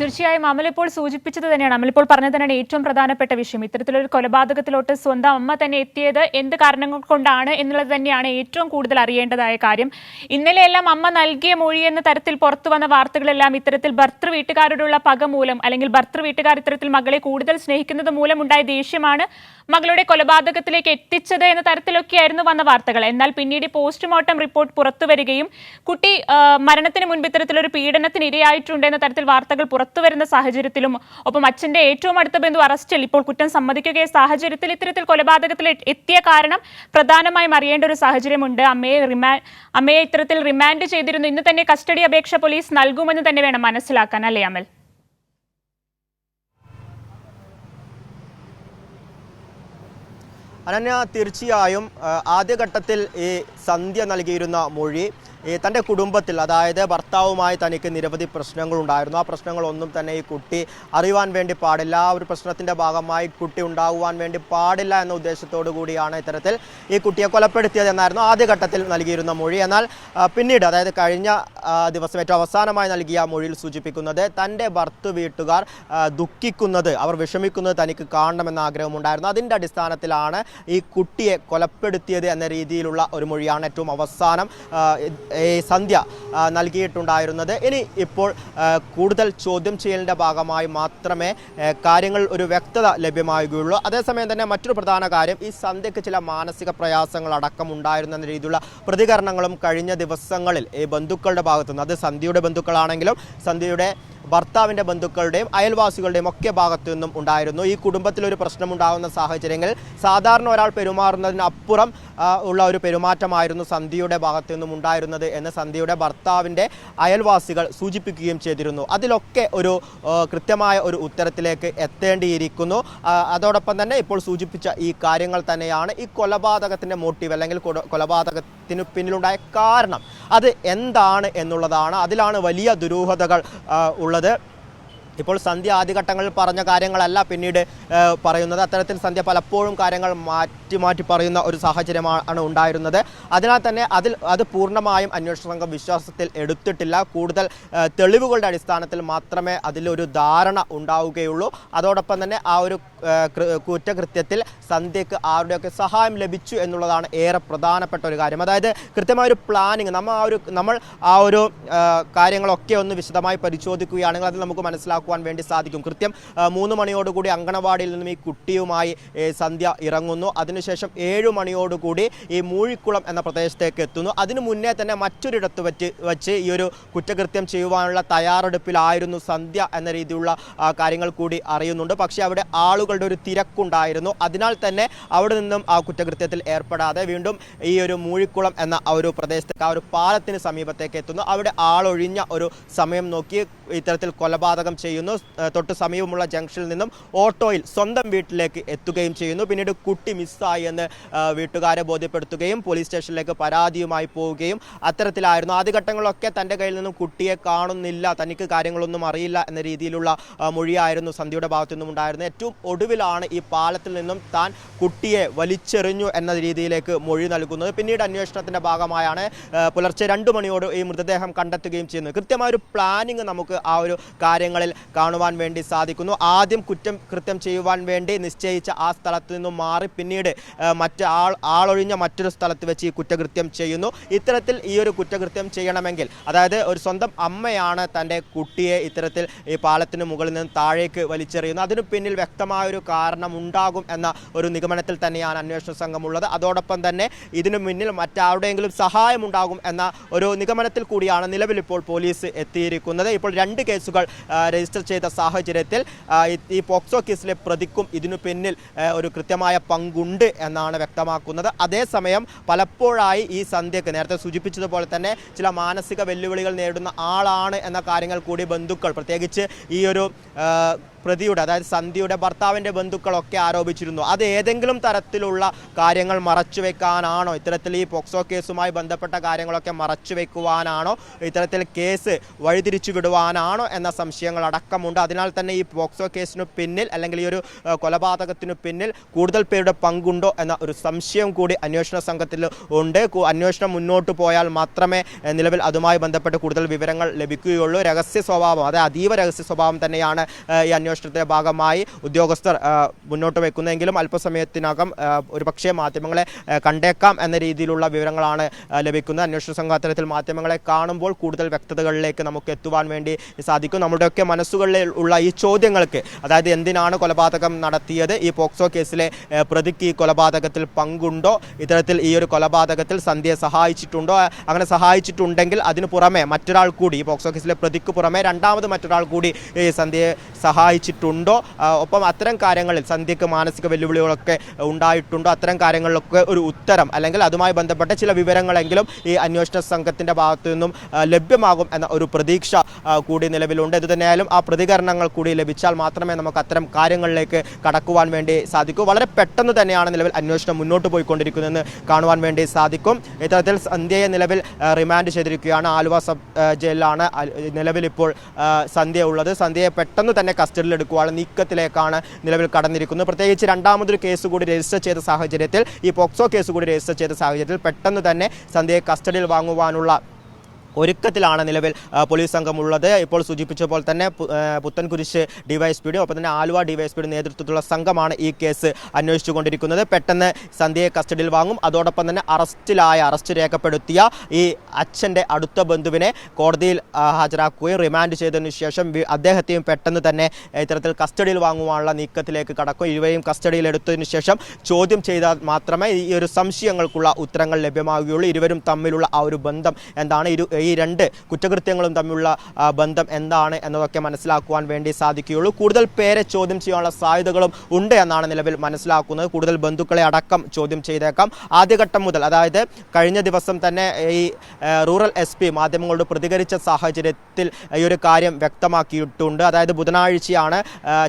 തീർച്ചയായും അമൽ ഇപ്പോൾ സൂചിപ്പിച്ചത് തന്നെയാണ്. അമൽ ഇപ്പോൾ പറഞ്ഞത് തന്നെയാണ് ഏറ്റവും പ്രധാനപ്പെട്ട വിഷയം. ഇത്തരത്തിലൊരു കൊലപാതകത്തിലോട്ട് സ്വന്തം അമ്മ തന്നെ എത്തിയത് എന്ത് കാരണങ്ങൾ കൊണ്ടാണ് എന്നുള്ളത് തന്നെയാണ് ഏറ്റവും കൂടുതൽ അറിയേണ്ടതായ കാര്യം. ഇന്നലെയെല്ലാം അമ്മ നൽകിയ മൊഴി എന്ന തരത്തിൽ പുറത്തു വന്ന വാർത്തകളെല്ലാം ഇത്തരത്തിൽ ഭർത്തൃ വീട്ടുകാരോടുള്ള പക മൂലം, അല്ലെങ്കിൽ ഭർത്തൃ വീട്ടുകാർ ഇത്തരത്തിൽ മകളെ കൂടുതൽ സ്നേഹിക്കുന്നത് മൂലം ഉണ്ടായ ദേഷ്യമാണ് മകളുടെ കൊലപാതകത്തിലേക്ക് എത്തിച്ചത് എന്ന തരത്തിലൊക്കെയായിരുന്നു വന്ന വാർത്തകൾ. എന്നാൽ പിന്നീട് പോസ്റ്റ്മോർട്ടം റിപ്പോർട്ട് പുറത്തു വരികയും കുട്ടി മരണത്തിന് മുൻപ് ഇത്തരത്തിലൊരു പീഡനത്തിന് ഇരയായിട്ടുണ്ട് എന്ന തരത്തിൽ വാർത്തകൾ പുറത്തുവരുന്ന സാഹചര്യത്തിലും ഒപ്പം അച്ഛന്റെ ഏറ്റവും അടുത്ത ബന്ധു അറസ്റ്റിൽ ഇപ്പോൾ കുറ്റം സമ്മതിക്കുകയ സാഹചര്യത്തിൽ ഇത്തരത്തിൽ കൊലപാതകത്തിൽ എത്തിയ കാരണം പ്രധാനമായും അറിയേണ്ട ഒരു സാഹചര്യമുണ്ട്. അമ്മയെ ഇത്തരത്തിൽ റിമാൻഡ് ചെയ്തിരുന്നു. ഇന്ന് തന്നെ കസ്റ്റഡി അപേക്ഷ പോലീസ് നൽകുമെന്ന് തന്നെ വേണം മനസ്സിലാക്കാൻ, അല്ലേ അമൽ? അനന്യ, തീർച്ചയായും ആദ്യഘട്ടത്തിൽ ഈ സന്ധ്യ നൽകിയിരുന്ന മൊഴി തൻ്റെ കുടുംബത്തിൽ, അതായത് ഭർത്താവുമായി തനിക്ക് നിരവധി പ്രശ്നങ്ങളുണ്ടായിരുന്നു. ആ പ്രശ്നങ്ങളൊന്നും തന്നെ ഈ കുട്ടി അറിയുവാൻ വേണ്ടി പാടില്ല, ആ ഒരു പ്രശ്നത്തിൻ്റെ ഭാഗമായി കുട്ടി ഉണ്ടാകുവാൻ വേണ്ടി പാടില്ല എന്ന ഉദ്ദേശത്തോടു കൂടിയാണ് ഇത്തരത്തിൽ ഈ കുട്ടിയെ കൊലപ്പെടുത്തിയതെന്നായിരുന്നു ആദ്യഘട്ടത്തിൽ നൽകിയിരുന്ന മൊഴി. എന്നാൽ പിന്നീട്, അതായത് കഴിഞ്ഞ ദിവസം ഏറ്റവും അവസാനമായി നൽകിയ മൊഴിയിൽ സൂചിപ്പിക്കുന്നത് തൻ്റെ ഭർത്തൃ വീട്ടുകാർ ദുഃഖിക്കുന്നത്, അവർ വിഷമിക്കുന്നത് തനിക്ക് കാണണമെന്ന ആഗ്രഹമുണ്ടായിരുന്നു. അതിൻ്റെ അടിസ്ഥാനത്തിലാണ് ഈ കുട്ടിയെ കൊലപ്പെടുത്തിയത് എന്ന രീതിയിലുള്ള ഒരു മൊഴിയാണ് ഏറ്റവും അവസാനം സന്ധ്യ നൽകിയിട്ടുണ്ടായിരുന്നത്. ഇനി ഇപ്പോൾ കൂടുതൽ ചോദ്യം ചെയ്യലിൻ്റെ ഭാഗമായി മാത്രമേ കാര്യങ്ങൾ ഒരു വ്യക്തത ലഭ്യമാകുകയുള്ളൂ. അതേസമയം തന്നെ മറ്റൊരു പ്രധാന കാര്യം, ഈ സന്ധ്യയ്ക്ക് ചില മാനസിക പ്രയാസങ്ങൾ അടക്കം ഉണ്ടായിരുന്ന രീതിയിലുള്ള പ്രതികരണങ്ങളും കഴിഞ്ഞ ദിവസങ്ങളിൽ ഈ ബന്ധുക്കളുടെ ഭാഗത്തുനിന്ന്, അത് സന്ധ്യയുടെ ബന്ധുക്കളാണെങ്കിലും സന്ധ്യയുടെ ഭർത്താവിൻ്റെ ബന്ധുക്കളുടെയും അയൽവാസികളുടെയും ഒക്കെ ഭാഗത്തു നിന്നും ഉണ്ടായിരുന്നു. ഈ കുടുംബത്തിലൊരു പ്രശ്നമുണ്ടാകുന്ന സാഹചര്യങ്ങളിൽ സാധാരണ ഒരാൾ പെരുമാറുന്നതിനപ്പുറം ഉള്ള ഒരു പെരുമാറ്റമായിരുന്നു സന്ധ്യയുടെ ഭാഗത്തു നിന്നും ഉണ്ടായിരുന്നത് എന്ന് സന്ധ്യയുടെ ഭർത്താവിൻ്റെ അയൽവാസികൾ സൂചിപ്പിക്കുകയും ചെയ്തിരുന്നു. അതിലൊക്കെ ഒരു കൃത്യമായ ഒരു ഉത്തരത്തിലേക്ക് എത്തേണ്ടിയിരിക്കുന്നു. അതോടൊപ്പം തന്നെ ഇപ്പോൾ സൂചിപ്പിച്ച ഈ കാര്യങ്ങൾ തന്നെയാണ് ഈ കൊലപാതകത്തിൻ്റെ മോട്ടീവ്, അല്ലെങ്കിൽ കൊലപാതകത്തിന് പിന്നിലുണ്ടായ കാരണം അത് എന്താണ് എന്നുള്ളതാണ്. അതിലാണ് വലിയ ദുരൂഹതകൾ ഉള്ളത്. ഇപ്പോൾ സന്ധ്യ ആദ്യഘട്ടങ്ങളിൽ പറഞ്ഞ കാര്യങ്ങളല്ല പിന്നീട് പറയുന്നത്. അത്തരത്തിൽ സന്ധ്യ പലപ്പോഴും കാര്യങ്ങൾ മാറ്റി പറയുന്ന ഒരു സാഹചര്യമാണ് ഉണ്ടായിരുന്നത്. അതിനാൽ തന്നെ അത് പൂർണ്ണമായും അന്വേഷണ സംഘം വിശ്വാസത്തിൽ എടുത്തിട്ടില്ല. കൂടുതൽ തെളിവുകളുടെ അടിസ്ഥാനത്തിൽ മാത്രമേ അതിലൊരു ധാരണ ഉണ്ടാവുകയുള്ളൂ. അതോടൊപ്പം തന്നെ ആ ഒരു കുറ്റകൃത്യത്തിൽ സന്ധ്യയ്ക്ക് ആരുടെയൊക്കെ സഹായം ലഭിച്ചു എന്നുള്ളതാണ് ഏറെ പ്രധാനപ്പെട്ട ഒരു കാര്യം. അതായത് കൃത്യമായൊരു പ്ലാനിങ്, നമ്മൾ ആ ഒരു കാര്യങ്ങളൊക്കെ ഒന്ന് വിശദമായി പരിശോധിക്കുകയാണെങ്കിൽ അത് നമുക്ക് മനസ്സിലാക്കുവാൻ വേണ്ടി സാധിക്കും. കൃത്യം 3 മണിയോടുകൂടി അങ്കണവാടിയിൽ നിന്നും ഈ കുട്ടിയുമായി സന്ധ്യ ഇറങ്ങുന്നു. അതിനുശേഷം 7 മണിയോടുകൂടി ഈ മൂഴിക്കുളം എന്ന പ്രദേശത്തേക്ക് എത്തുന്നു. അതിനു മുന്നേ തന്നെ മറ്റൊരിടത്ത് വച്ച് ഈ ഒരു കുറ്റകൃത്യം ചെയ്യുവാനുള്ള തയ്യാറെടുപ്പിലായിരുന്നു സന്ധ്യ എന്ന രീതിയിലുള്ള കാര്യങ്ങൾ കൂടി അറിയുന്നുണ്ട്. പക്ഷേ അവിടെ ആളുകളുടെ ഒരു തിരക്കുണ്ടായിരുന്നു. അതിനാൽ തന്നെ അവിടെ നിന്നും ആ കുറ്റകൃത്യത്തിൽ ഏർപ്പെടാതെ വീണ്ടും ഈ ഒരു മൂഴിക്കുളം എന്ന ആ ഒരു പ്രദേശത്തേക്ക്, ആ ഒരു പാലത്തിന് സമീപത്തേക്ക് എത്തുന്നു. അവിടെ ആളൊഴിഞ്ഞ ഒരു സമയം നോക്കി ഇത്തരത്തിൽ കൊലപാതകം ചെയ്യുന്നു. തൊട്ട് സമീപമുള്ള ജംഗ്ഷനിൽ നിന്നും ഓട്ടോയിൽ സ്വന്തം വീട്ടിലേക്ക് എത്തുകയും ചെയ്യുന്നു. പിന്നീട് കുട്ടി മിസ്സായി എന്ന് വീട്ടുകാരെ ബോധ്യപ്പെടുത്തുകയും പോലീസ് സ്റ്റേഷനിലേക്ക് പരാതിയുമായി പോവുകയും അത്തരത്തിലായിരുന്നു. ആദ്യഘട്ടങ്ങളിലൊക്കെ തൻ്റെ കയ്യിൽ നിന്നും കുട്ടിയെ കാണുന്നില്ല, തനിക്ക് കാര്യങ്ങളൊന്നും അറിയില്ല എന്ന രീതിയിലുള്ള മൊഴിയായിരുന്നു സന്ധ്യയുടെ ഭാഗത്തു നിന്നും ഉണ്ടായിരുന്നത്. ഏറ്റവും ഒടുവിലാണ് ഈ പാലത്തിൽ നിന്നും താൻ കുട്ടിയെ വലിച്ചെറിഞ്ഞു എന്ന രീതിയിലേക്ക് മൊഴി നൽകുന്നത്. പിന്നീട് അന്വേഷണത്തിൻ്റെ ഭാഗമായാണ് പുലർച്ചെ 2 മണിയോട് ഈ മൃതദേഹം കണ്ടെത്തുകയും ചെയ്യുന്നത്. കൃത്യമായൊരു പ്ലാനിങ് നമുക്ക് ആ ഒരു കാര്യങ്ങളിൽ കാണുവാൻ വേണ്ടി സാധിക്കുന്നു. ആദ്യം കൃത്യം ചെയ്യുവാൻ വേണ്ടി നിശ്ചയിച്ച ആ സ്ഥലത്ത് നിന്നും മാറി പിന്നീട് ആളൊഴിഞ്ഞ മറ്റൊരു സ്ഥലത്ത് വെച്ച് ഈ കുറ്റകൃത്യം ചെയ്യുന്നു. ഇത്തരത്തിൽ ഈ ഒരു കുറ്റകൃത്യം ചെയ്യണമെങ്കിൽ, അതായത് ഒരു സ്വന്തം അമ്മയാണ് തൻ്റെ കുട്ടിയെ ഇത്തരത്തിൽ ഈ പാലത്തിന് മുകളിൽ നിന്ന് താഴേക്ക് വലിച്ചെറിയുന്നത്, അതിനു പിന്നിൽ വ്യക്തമായൊരു കാരണം ഉണ്ടാകും എന്ന ഒരു നിഗമനത്തിൽ തന്നെയാണ് അന്വേഷണ സംഘമുള്ളത്. അതോടൊപ്പം തന്നെ ഇതിനു മുന്നിൽ മറ്റാരുടെയെങ്കിലും സഹായം ഉണ്ടാകും എന്ന ഒരു നിഗമനത്തിൽ കൂടിയാണ് നിലവിൽ ഇപ്പോൾ പോലീസ് എത്തിയിരിക്കുന്നത്. ഇപ്പോൾ 2 കേസുകൾ രജിസ്റ്റർ ചെയ്ത സാഹചര്യത്തിൽ ഈ പോക്സോ കേസിലെ പ്രതിക്കും ഇതിനു പിന്നിൽ ഒരു കൃത്യമായ പങ്കുണ്ട് എന്നാണ് വ്യക്തമാക്കുന്നത്. അതേസമയം പലപ്പോഴായി ഈ സന്ധ്യക്ക് നേരത്തെ സൂചിപ്പിച്ചതുപോലെ തന്നെ ചില മാനസിക വെല്ലുവിളികൾ നേരിടുന്ന ആളാണ് എന്ന കാര്യങ്ങൾ കൂടി ബന്ധുക്കൾ, പ്രത്യേകിച്ച് ഈ ഒരു പ്രതിയുടെ, അതായത് സന്ധ്യയുടെ ഭർത്താവിൻ്റെ ബന്ധുക്കളൊക്കെ ആരോപിച്ചിരുന്നു. അത് ഏതെങ്കിലും തരത്തിലുള്ള കാര്യങ്ങൾ മറച്ചുവെക്കാനാണോ, ഇത്തരത്തിൽ ഈ പോക്സോ കേസുമായി ബന്ധപ്പെട്ട കാര്യങ്ങളൊക്കെ മറച്ചുവെക്കുവാനാണോ, ഇത്തരത്തിൽ കേസ് വഴിതിരിച്ചു വിടുവാനാണോ എന്ന സംശയങ്ങൾ അടക്കമുണ്ട്. അതിനാൽ തന്നെ ഈ പോക്സോ കേസിനു പിന്നിൽ അല്ലെങ്കിൽ ഈ ഒരു കൊലപാതകത്തിനു പിന്നിൽ കൂടുതൽ പേരുടെ പങ്കുണ്ടോ എന്ന ഒരു സംശയം കൂടി അന്വേഷണ സംഘത്തിൽ ഉണ്ട്. അന്വേഷണം മുന്നോട്ട് പോയാൽ മാത്രമേ നിലവിൽ അതുമായി ബന്ധപ്പെട്ട് കൂടുതൽ വിവരങ്ങൾ ലഭിക്കുകയുള്ളൂ. രഹസ്യ സ്വഭാവം, അതായത് അതീവ രഹസ്യ സ്വഭാവം തന്നെയാണ് ഈ അന്വേഷണത്തിന്റെ ഭാഗമായി ഉദ്യോഗസ്ഥർ മുന്നോട്ട് വയ്ക്കുന്നതെങ്കിലും അല്പസമയത്തിനകം ഒരുപക്ഷേ മാധ്യമങ്ങളെ കണ്ടേക്കാം എന്ന രീതിയിലുള്ള വിവരങ്ങളാണ് ലഭിക്കുന്നത്. അന്വേഷണ സംഘം അത്തരത്തിൽ മാധ്യമങ്ങളെ കാണുമ്പോൾ കൂടുതൽ വ്യക്തതകളിലേക്ക് നമുക്ക് എത്തുവാൻ വേണ്ടി സാധിക്കും. നമ്മുടെയൊക്കെ മനസ്സുകളിൽ ഉള്ള ഈ ചോദ്യങ്ങൾക്ക്, അതായത് എന്തിനാണ് കൊലപാതകം നടത്തിയത്, ഈ പോക്സോ കേസിലെ പ്രതിക്ക് ഈ കൊലപാതകത്തിൽ പങ്കുണ്ടോ, ഇത്തരത്തിൽ ഈ ഒരു കൊലപാതകത്തിൽ സന്ധ്യയെ സഹായിച്ചിട്ടുണ്ടോ, അങ്ങനെ സഹായിച്ചിട്ടുണ്ടെങ്കിൽ അതിന് പുറമെ മറ്റൊരാൾ കൂടി, ഈ പോക്സോ കേസിലെ പ്രതിക്ക് പുറമെ രണ്ടാമത് മറ്റൊരാൾ കൂടി ഈ സന്ധ്യയെ സഹായിച്ചിട്ടുണ്ടോ, ഒപ്പം അത്തരം കാര്യങ്ങളിൽ സന്ധ്യക്ക് മാനസിക വെല്ലുവിളികളൊക്കെ ഉണ്ടായിട്ടുണ്ടോ, അത്തരം കാര്യങ്ങളിലൊക്കെ ഒരു ഉത്തരം അല്ലെങ്കിൽ അതുമായി ബന്ധപ്പെട്ട ചില വിവരങ്ങളെങ്കിലും ഈ അന്വേഷണ സംഘത്തിൻ്റെ ഭാഗത്തു നിന്നും ലഭ്യമാകും എന്ന ഒരു പ്രതീക്ഷ കൂടി നിലവിലുണ്ട്. ഇതുതന്നെയായാലും ആ പ്രതികരണങ്ങൾ കൂടി ലഭിച്ചാൽ മാത്രമേ നമുക്ക് അത്തരം കാര്യങ്ങളിലേക്ക് കടക്കുവാൻ വേണ്ടി സാധിക്കൂ. വളരെ പെട്ടെന്ന് തന്നെയാണ് നിലവിൽ അന്വേഷണം മുന്നോട്ട് പോയിക്കൊണ്ടിരിക്കുന്നതെന്ന് കാണുവാൻ വേണ്ടി സാധിക്കും. ഇത്തരത്തിൽ സന്ധ്യയെ നിലവിൽ റിമാൻഡ് ചെയ്തിരിക്കുകയാണ്. ആലുവ സബ് ജയിലിലാണ് നിലവിൽ ഇപ്പോൾ സന്ധ്യ ഉള്ളത്. സന്ധ്യയെ പെട്ടെന്ന് തന്നെ കസ്റ്റഡിയിൽ എടുക്കുവാനുള്ള നീക്കത്തിലേക്കാണ് നിലവിൽ കടന്നിരിക്കുന്നത്. പ്രത്യേകിച്ച് രണ്ടാമതൊരു കേസ് കൂടി രജിസ്റ്റർ ചെയ്ത സാഹചര്യത്തിൽ, ഈ പോക്സോ കേസ് കൂടി രജിസ്റ്റർ ചെയ്ത സാഹചര്യത്തിൽ പെട്ടെന്ന് തന്നെ സന്ധ്യയെ കസ്റ്റഡിയിൽ വാങ്ങുവാനുള്ള ഒരുക്കത്തിലാണ് നിലവിൽ പോലീസ് സംഘമുള്ളത്. ഇപ്പോൾ സൂചിപ്പിച്ചപ്പോൾ തന്നെ പുത്തൻകുരിശ് ഡിവൈഎസ്പിയുടെ ഒപ്പം തന്നെ ആലുവ ഡിവൈഎസ്പിയുടെ നേതൃത്വത്തിലുള്ള സംഘമാണ് ഈ കേസ് അന്വേഷിച്ചുകൊണ്ടിരിക്കുന്നത്. പെട്ടെന്ന് സന്ധ്യയെ കസ്റ്റഡിയിൽ വാങ്ങും. അതോടൊപ്പം തന്നെ അറസ്റ്റ് രേഖപ്പെടുത്തിയ ഈ അച്ഛൻ്റെ അടുത്ത ബന്ധുവിനെ കോടതിയിൽ ഹാജരാക്കുകയും റിമാൻഡ് ചെയ്തതിനു ശേഷം അദ്ദേഹത്തെയും പെട്ടെന്ന് തന്നെ ഇത്തരത്തിൽ കസ്റ്റഡിയിൽ വാങ്ങുവാനുള്ള നീക്കത്തിലേക്ക് കടക്കും. ഇരുവരെയും കസ്റ്റഡിയിൽ എടുത്തതിനു ശേഷം ചോദ്യം ചെയ്താൽ മാത്രമേ ഈ ഒരു സംശയങ്ങൾക്കുള്ള ഉത്തരങ്ങൾ ലഭ്യമാവുകയുള്ളൂ. ഇരുവരും തമ്മിലുള്ള ആ ഒരു ബന്ധം എന്താണ്, ഈ രണ്ട് കുറ്റകൃത്യങ്ങളും തമ്മിലുള്ള ബന്ധം എന്താണ് എന്നതൊക്കെ മനസ്സിലാക്കുവാൻ വേണ്ടി സാധിക്കുകയുള്ളൂ. കൂടുതൽ പേരെ ചോദ്യം ചെയ്യാനുള്ള സാധ്യതകളും ഉണ്ട് എന്നാണ് നിലവിൽ മനസ്സിലാക്കുന്നത്. കൂടുതൽ ബന്ധുക്കളെ അടക്കം ചോദ്യം ചെയ്തേക്കാം. ആദ്യഘട്ടം മുതൽ, അതായത് കഴിഞ്ഞ ദിവസം തന്നെ ഈ റൂറൽ SP മാധ്യമങ്ങളോട് പ്രതികരിച്ച സാഹചര്യത്തിൽ ഈ ഒരു കാര്യം വ്യക്തമാക്കിയിട്ടുണ്ട്. അതായത് ബുധനാഴ്ചയാണ്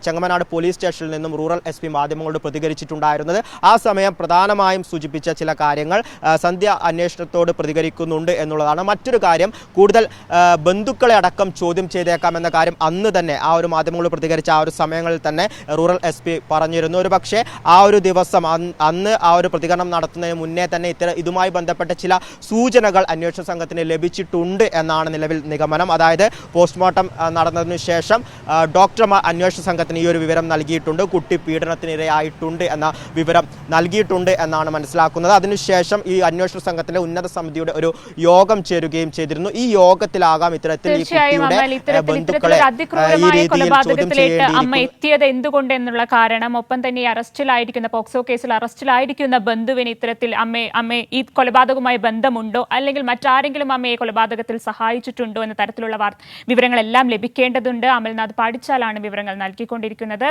ചെങ്ങമനാട് പോലീസ് സ്റ്റേഷനിൽ നിന്നും റൂറൽ SP മാധ്യമങ്ങളോട് പ്രതികരിച്ചിട്ടുണ്ടായിരുന്നത്. ആ സമയം പ്രധാനമായും സൂചിപ്പിച്ച ചില കാര്യങ്ങൾ സന്ധ്യ അന്വേഷണത്തോട് പ്രതികരിക്കുന്നുണ്ട് എന്നുള്ളതാണ്. മറ്റൊരു കാര്യം, കൂടുതൽ ബന്ധുക്കളെ അടക്കം ചോദ്യം ചെയ്തേക്കാം എന്ന കാര്യം അന്ന് തന്നെ ആ ഒരു മാധ്യമങ്ങളോട് പ്രതികരിച്ച ആ ഒരു സമയങ്ങളിൽ തന്നെ റൂറൽ SP പറഞ്ഞിരുന്നു. ഒരു പക്ഷേ ആ ഒരു ദിവസം അന്ന് ആ ഒരു പ്രതികരണം നടത്തുന്നതിന് മുന്നേ തന്നെ ഇതുമായി ബന്ധപ്പെട്ട ചില സൂചനകൾ അന്വേഷണ സംഘത്തിന് ലഭിച്ചിട്ടുണ്ട് എന്നാണ് നിലവിൽ നിഗമനം. അതായത് പോസ്റ്റ്മോർട്ടം നടന്നതിനു ശേഷം ഡോക്ടർമാർ അന്വേഷണ സംഘത്തിന് ഈ ഒരു വിവരം നൽകിയിട്ടുണ്ട്. കുട്ടി പീഡനത്തിനിരയായിട്ടുണ്ട് എന്ന വിവരം നൽകിയിട്ടുണ്ട് എന്നാണ് മനസ്സിലാക്കുന്നത്. അതിനുശേഷം ഈ അന്വേഷണ സംഘത്തിന്റെ ഉന്നത സമിതിയുടെ ഒരു യോഗം ചേരുകയും ചെയ്തിരുന്നു. ഈ യോഗത്തിലാകാം ഇത്തരത്തിൽ ഈ കുട്ടിയുടെ ബന്ധുക്കളെ അതിക്രൂരമായ കൊലപാതകത്തിലേക്ക് അമ്മ എത്തിയത് എന്തുകൊണ്ട് എന്നുള്ള കാരണം, ഒപ്പം തന്നെ ഈ അറസ്റ്റിലായിരിക്കുന്ന പോക്സോ കേസിൽ അറസ്റ്റിലായിരിക്കുന്ന ബന്ധുവിന് ഇത്തരത്തിൽ അമ്മയെ ഈ കൊലപാതകവുമായി ബന്ധമുണ്ടോ, അല്ലെങ്കിൽ മറ്റാരെങ്കിലും അമ്മയെ കൊലപാതകത്തിൽ സഹായിച്ചിട്ടുണ്ടോ എന്ന തരത്തിലുള്ള വിവരങ്ങളെല്ലാം ലഭിക്കേണ്ടതുണ്ട്. അമൽനാഥ് പാടിച്ചാലാണ് വിവരങ്ങൾ നൽകിക്കൊണ്ടിരിക്കുന്നത്.